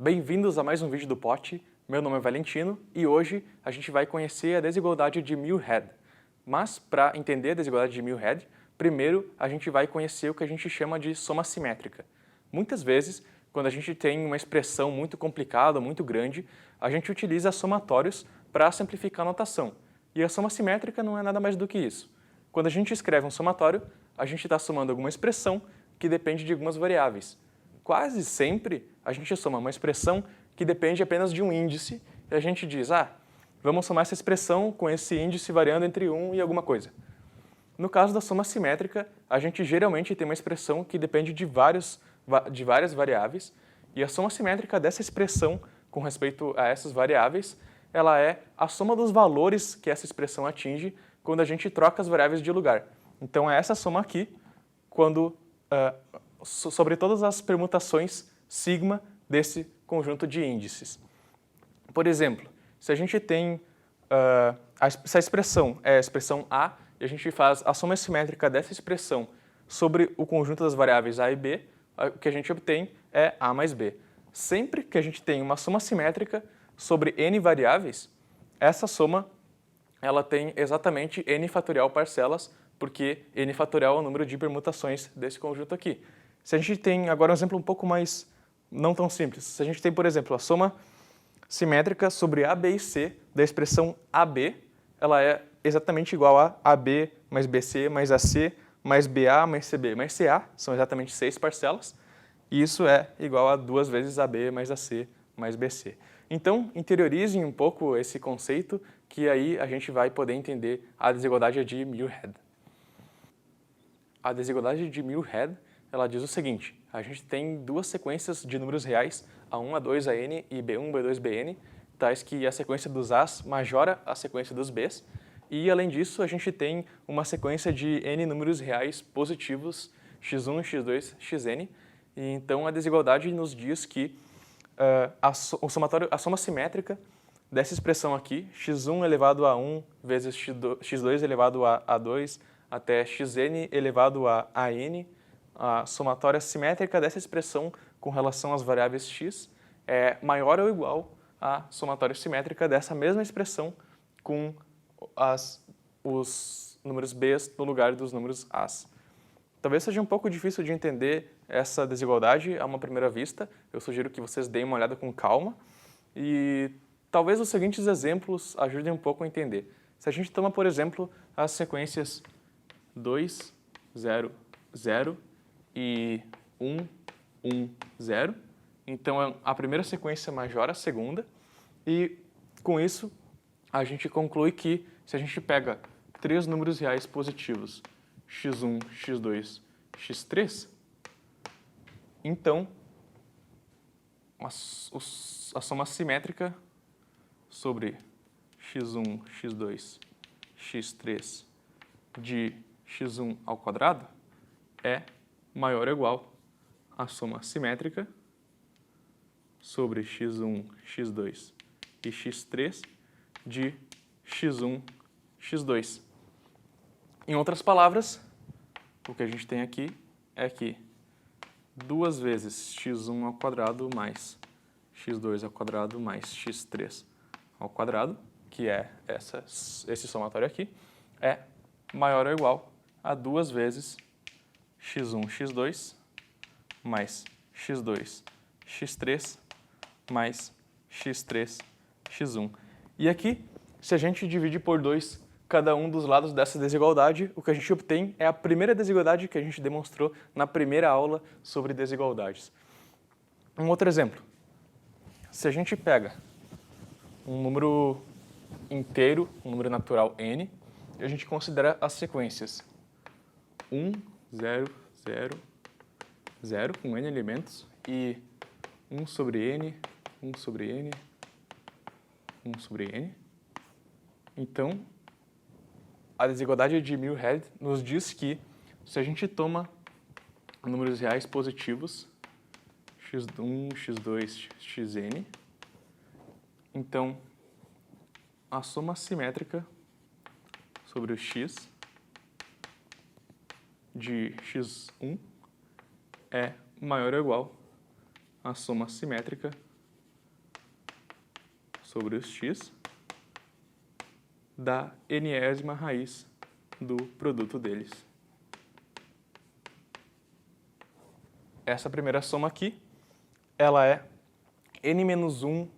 Bem-vindos a mais um vídeo do POT. Meu nome é Valentino e hoje a gente vai conhecer a desigualdade de Muirhead. Mas, para entender a desigualdade de Muirhead, primeiro a gente vai conhecer o que a gente chama de soma simétrica. Muitas vezes, quando a gente tem uma expressão muito complicada, muito grande, a gente utiliza somatórios para simplificar a notação. E a soma simétrica não é nada mais do que isso. Quando a gente escreve um somatório, a gente está somando alguma expressão que depende de algumas variáveis. Quase sempre a gente soma uma expressão que depende apenas de um índice e a gente diz, vamos somar essa expressão com esse índice variando entre 1 e alguma coisa. No caso da soma simétrica, a gente geralmente tem uma expressão que depende de várias variáveis e a soma simétrica dessa expressão com respeito a essas variáveis, ela é a soma dos valores que essa expressão atinge quando a gente troca as variáveis de lugar. Então é essa soma aqui, sobre todas as permutações sigma desse conjunto de índices. Por exemplo, se a gente tem se a expressão é a expressão A e a gente faz a soma simétrica dessa expressão sobre o conjunto das variáveis A e B, o que a gente obtém é A mais B. Sempre que a gente tem uma soma simétrica sobre n variáveis, essa soma ela tem exatamente n fatorial parcelas, porque n fatorial é o número de permutações desse conjunto aqui. Se a gente tem agora um exemplo um pouco mais não tão simples, se a gente tem, por exemplo, a soma simétrica sobre A, B e C da expressão AB, ela é exatamente igual a AB mais BC mais AC mais BA mais CB mais CA, são exatamente 6 parcelas, e isso é igual a 2 vezes AB mais AC mais BC. Então, interiorizem um pouco esse conceito, que aí a gente vai poder entender a desigualdade de Muirhead. A desigualdade de Muirhead, ela diz o seguinte, a gente tem duas sequências de números reais, A1, A2, AN e B1, B2, BN, tais que a sequência dos As majora a sequência dos Bs, e além disso a gente tem uma sequência de n números reais positivos, x1, x2, xn, e então a desigualdade nos diz que a soma simétrica dessa expressão aqui, x1 elevado a 1 vezes x2 elevado a a2 até xn elevado a an, a somatória simétrica dessa expressão com relação às variáveis x é maior ou igual à somatória simétrica dessa mesma expressão com os números b's no lugar dos números a's. Talvez seja um pouco difícil de entender essa desigualdade a uma primeira vista. Eu sugiro que vocês deem uma olhada com calma e talvez os seguintes exemplos ajudem um pouco a entender. Se a gente toma, por exemplo, as sequências 2, 0, 0 e 1, 1, 0, então a primeira sequência majora a segunda e com isso a gente conclui que se a gente pega três números reais positivos, x1, x2, x3, então a soma simétrica sobre x1, x2, x3 de x1 ao quadrado é maior ou igual à soma simétrica sobre x1, x2 e x3 de x1, x2. Em outras palavras, o que a gente tem aqui é que 2 vezes x1 ao quadrado mais x2 ao quadrado mais x3 ao quadrado, que é esse somatório aqui, é maior ou igual a 2 vezes x1, x2 mais x2, x3 mais x3, x1. E aqui, se a gente dividir por 2 cada um dos lados dessa desigualdade, o que a gente obtém é a primeira desigualdade que a gente demonstrou na primeira aula sobre desigualdades. Um outro exemplo. Se a gente pega um número inteiro, um número natural n, e a gente considera as sequências 1, 0, 0, 0, com n elementos, e 1 sobre n, 1 sobre n, 1 sobre n. Então, a desigualdade de Muirhead nos diz que se a gente toma números reais positivos, x1, x2, xn, então a soma simétrica sobre o x de x1 é maior ou igual à soma simétrica sobre os x da n-ésima raiz do produto deles. Essa primeira soma aqui, ela é n-1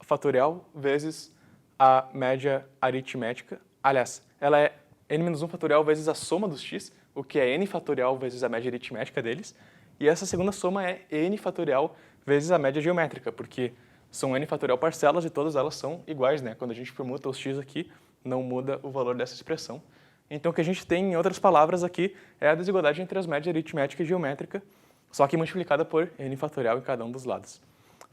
fatorial vezes a média aritmética. Aliás, ela é n-1 fatorial vezes a soma dos x, o que é n fatorial vezes a média aritmética deles. E essa segunda soma é n fatorial vezes a média geométrica, porque são n fatorial parcelas e todas elas são iguais, né? Quando a gente permuta os x aqui, não muda o valor dessa expressão. Então o que a gente tem, em outras palavras aqui, é a desigualdade entre as médias aritmética e geométrica, só que multiplicada por n fatorial em cada um dos lados.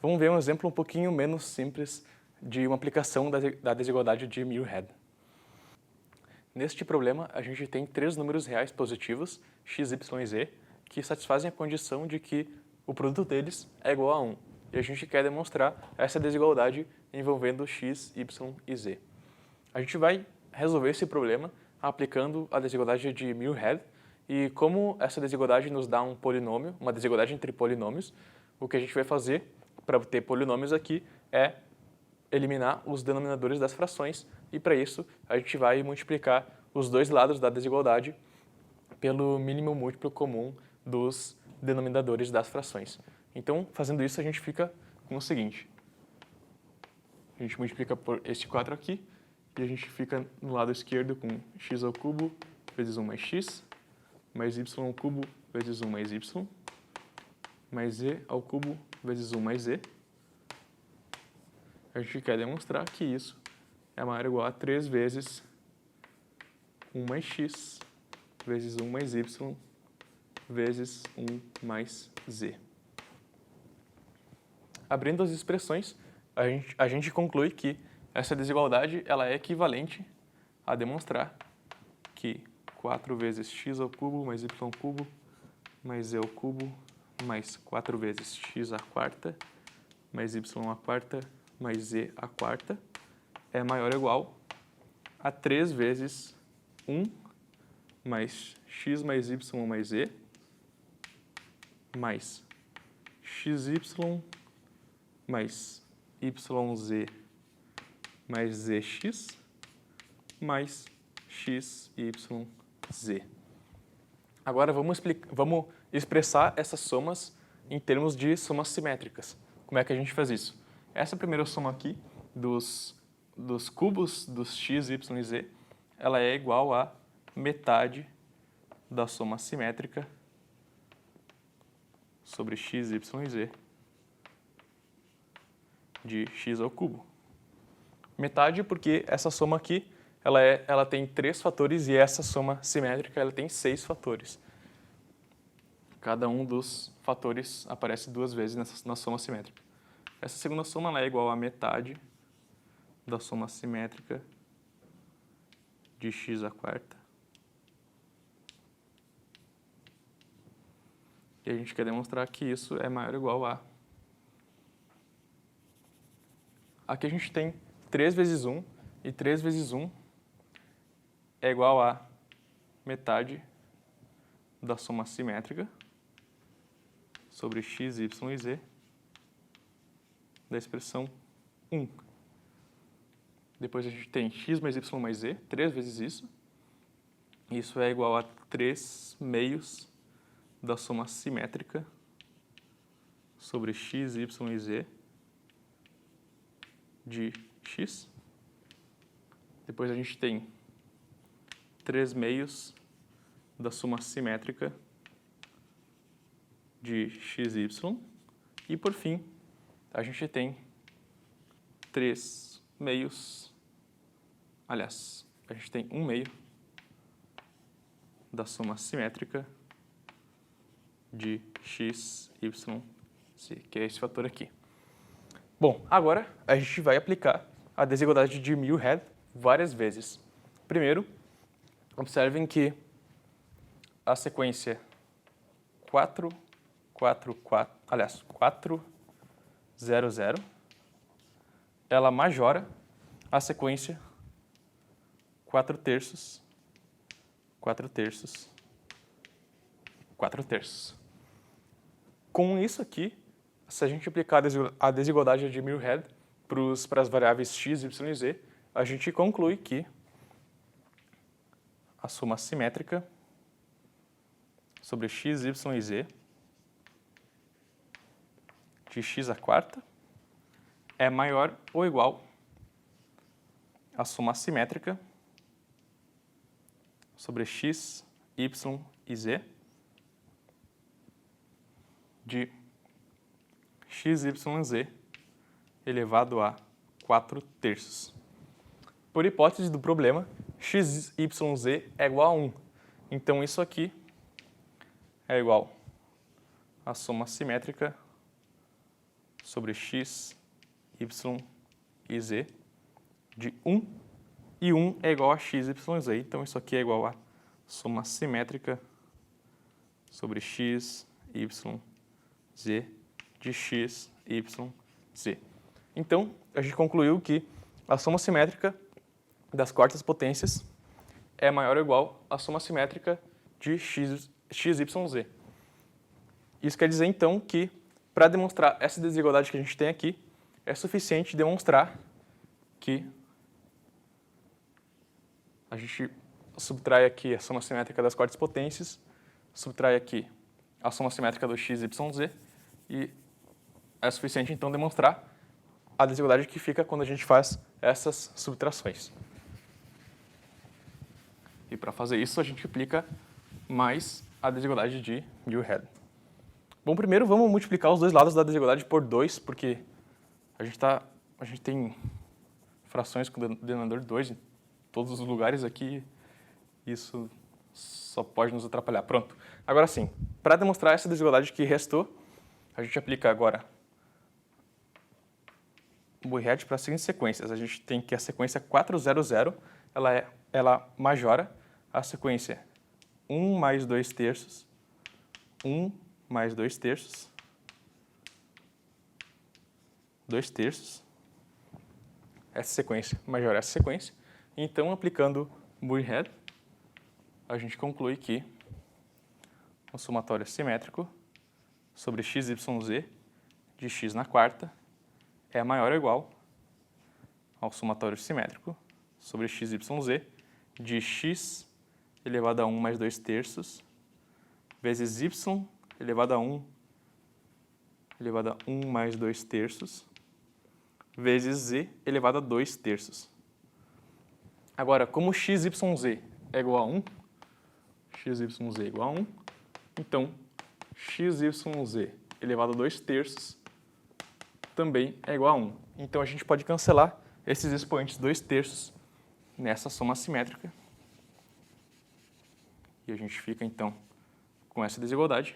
Vamos ver um exemplo um pouquinho menos simples de uma aplicação da desigualdade de Muirhead. Neste problema, a gente tem três números reais positivos, x, y e z, que satisfazem a condição de que o produto deles é igual a 1. E a gente quer demonstrar essa desigualdade envolvendo x, y e z. A gente vai resolver esse problema aplicando a desigualdade de Muirhead. E como essa desigualdade nos dá um polinômio, uma desigualdade entre polinômios, o que a gente vai fazer para ter polinômios aqui é eliminar os denominadores das frações, e para isso a gente vai multiplicar os dois lados da desigualdade pelo mínimo múltiplo comum dos denominadores das frações. Então, fazendo isso, a gente fica com o seguinte. A gente multiplica por este 4 aqui, e a gente fica no lado esquerdo com x ao cubo vezes 1 mais x, mais y ao cubo vezes 1 mais y, mais z ao cubo vezes 1 mais z. A gente quer demonstrar que isso é maior ou igual a 3 vezes 1 mais x vezes 1 mais y vezes 1 mais z. Abrindo as expressões, a gente conclui que essa desigualdade ela é equivalente a demonstrar que 4 vezes x ao cubo mais y ao cubo mais z ao cubo mais 4 vezes x à quarta mais y à quarta mais z à quarta é maior ou igual a 3 vezes 1 mais x mais y mais z mais xy mais yz mais zx mais xyz. Agora vamos expressar essas somas em termos de somas simétricas. Como é que a gente faz isso? Essa primeira soma aqui dos cubos dos x, y e z, ela é igual a metade da soma simétrica sobre x, y e z de x ao cubo. Metade porque essa soma aqui ela tem 3 fatores e essa soma simétrica ela tem 6 fatores. Cada um dos fatores aparece 2 vezes na soma simétrica. Essa segunda soma ela é igual a metade da soma simétrica de x à quarta. E a gente quer demonstrar que isso é maior ou igual a... Aqui a gente tem 3 vezes 1, e 3 vezes 1 é igual a metade da soma simétrica sobre x, y e z da expressão 1. Depois a gente tem x mais y mais z, 3 vezes isso. Isso é igual a 3 meios da soma simétrica sobre x, y e z de x. Depois a gente tem 3 meios da soma simétrica de x, y. E, por fim, a gente tem 3 meios... Aliás, a gente tem 1 meio da soma simétrica de x, y, z, que é esse fator aqui. Bom, agora a gente vai aplicar a desigualdade de Muirhead várias vezes. Primeiro, observem que a sequência 4, 4, 4, aliás, 4, 0, 0, ela majora a sequência 4 terços, 4 terços, 4 terços. Com isso aqui, se a gente aplicar a desigualdade de Muirhead para as variáveis x, y e z, a gente conclui que a soma simétrica sobre x, y e z de x à quarta é maior ou igual à soma simétrica sobre x, y e z de x, y e z elevado a 4/3. Por hipótese do problema, x, y, z é igual a 1. Então, isso aqui é igual à soma simétrica sobre x, y e z de 1. E 1 é igual a x, y e z. Então, isso aqui é igual a soma simétrica sobre x, y, z de x, y, z. Então, a gente concluiu que a soma simétrica das quartas potências é maior ou igual à soma simétrica de x, y, z. Isso quer dizer, então, que para demonstrar essa desigualdade que a gente tem aqui, é suficiente demonstrar que a gente subtrai aqui a soma simétrica das quartas potências, subtrai aqui a soma simétrica do x, y, z, e é suficiente, então, demonstrar a desigualdade que fica quando a gente faz essas subtrações. E para fazer isso, a gente aplica mais a desigualdade de Muirhead. Bom, primeiro vamos multiplicar os dois lados da desigualdade por 2, porque a gente tem frações com denominador 2 em todos os lugares aqui, isso só pode nos atrapalhar. Pronto. Agora sim, para demonstrar essa desigualdade que restou, a gente aplica agora o Muirhead para as seguintes sequências. A gente tem que a sequência 400, ela majora a sequência 1 mais 2/3, 1 mais 2/3, 2/3. Essa sequência majora essa sequência. Então, aplicando Muirhead, a gente conclui que o somatório simétrico sobre x, y, z de x na quarta é maior ou igual ao somatório simétrico sobre x, y, z de x elevado a 1 mais 2/3 vezes y elevado a 1 elevado a 1 mais 2/3 vezes z elevado a 2/3. Agora, como x, y, z é igual a 1, x, y, z é igual a 1, então x, y, z elevado a 2/3 também é igual a 1. Então, a gente pode cancelar esses expoentes 2/3 nessa soma simétrica. E a gente fica, então, com essa desigualdade.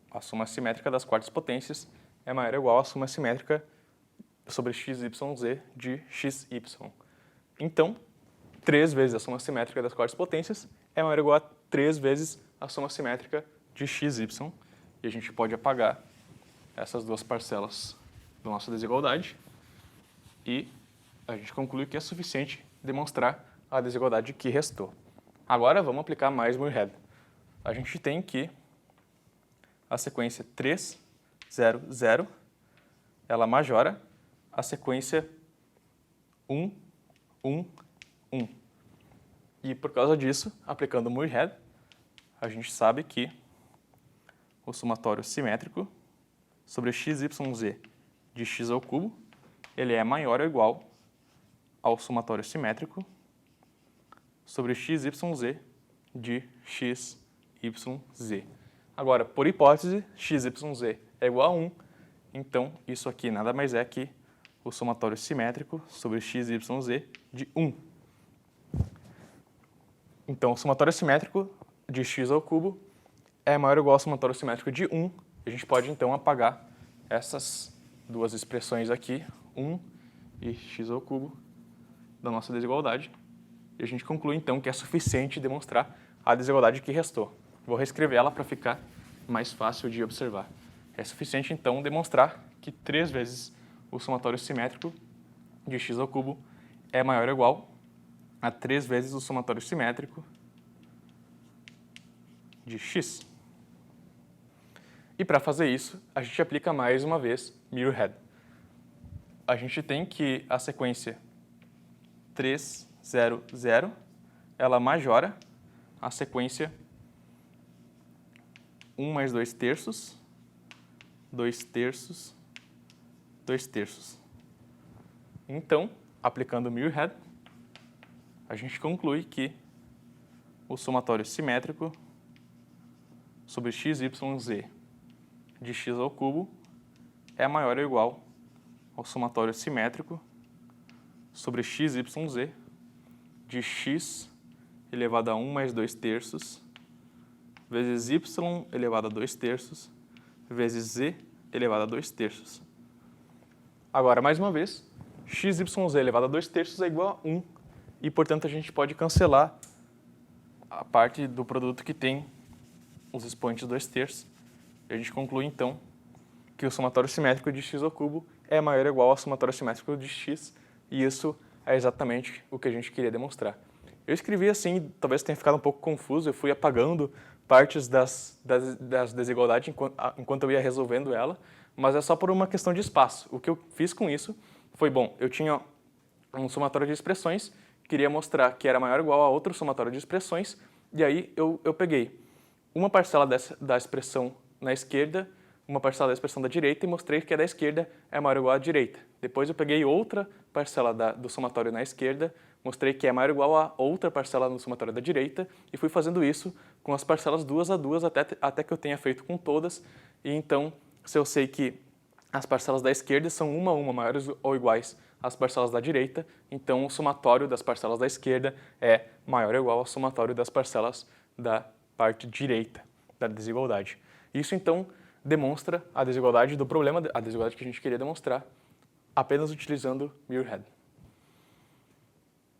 A soma simétrica das quartas potências é maior ou igual à soma simétrica sobre x, y, z de x, y. Então, 3 vezes a soma simétrica das quartas potências é maior ou igual a 3 vezes a soma simétrica de x, y. E a gente pode apagar essas duas parcelas da nossa desigualdade. E a gente conclui que é suficiente demonstrar a desigualdade que restou. Agora, vamos aplicar mais Muirhead. A gente tem que a sequência 3, 0, 0, ela majora a sequência 1, 1, 1. E por causa disso, aplicando Muirhead, a gente sabe que o somatório simétrico sobre x, y, z de x ao cubo, ele é maior ou igual ao somatório simétrico sobre x, y, z de x, y, z. Agora, por hipótese, x, y, z é igual a 1, então isso aqui nada mais é que o somatório simétrico sobre x, y, z de 1. Então, o somatório simétrico de x ao cubo é maior ou igual ao somatório simétrico de 1. A gente pode, então, apagar essas duas expressões aqui, 1 e x ao cubo, da nossa desigualdade. E a gente conclui, então, que é suficiente demonstrar a desigualdade que restou. Vou reescrever ela para ficar mais fácil de observar. É suficiente, então, demonstrar que 3 vezes o somatório simétrico de x ao cubo é maior ou igual a 3 vezes o somatório simétrico de x. E para fazer isso, a gente aplica mais uma vez mirror-head. A gente tem que a sequência 3, 0, 0, ela majora a sequência 1 mais 2 terços, 2 terços, 2 terços. Então, aplicando mirror-head, a gente conclui que o somatório simétrico sobre x, y, z de x ao cubo é maior ou igual ao somatório simétrico sobre x, y, z de x elevado a 1 mais 2 terços vezes y elevado a 2 terços vezes z elevado a 2 terços. Agora, mais uma vez, x, y, z elevado a 2 terços é igual a 1 e, portanto, a gente pode cancelar a parte do produto que tem os expoentes 2 terços. E a gente conclui, então, que o somatório simétrico de x ao cubo é maior ou igual ao somatório simétrico de x, e isso é exatamente o que a gente queria demonstrar. Eu escrevi assim, talvez tenha ficado um pouco confuso, eu fui apagando partes das desigualdades enquanto eu ia resolvendo ela, mas é só por uma questão de espaço. O que eu fiz com isso foi, bom, eu tinha um somatório de expressões, queria mostrar que era maior ou igual a outro somatório de expressões, e aí eu peguei uma parcela da expressão na esquerda, uma parcela da expressão da direita e mostrei que a da esquerda é maior ou igual à direita. Depois eu peguei outra parcela do somatório na esquerda, mostrei que é maior ou igual a outra parcela no somatório da direita e fui fazendo isso com as parcelas duas a duas até que eu tenha feito com todas. E então, se eu sei que as parcelas da esquerda são uma a uma maiores ou iguais às parcelas da direita, então o somatório das parcelas da esquerda é maior ou igual ao somatório das parcelas da parte direita da desigualdade. Isso, então, demonstra a desigualdade do problema, a desigualdade que a gente queria demonstrar, apenas utilizando mirror-head.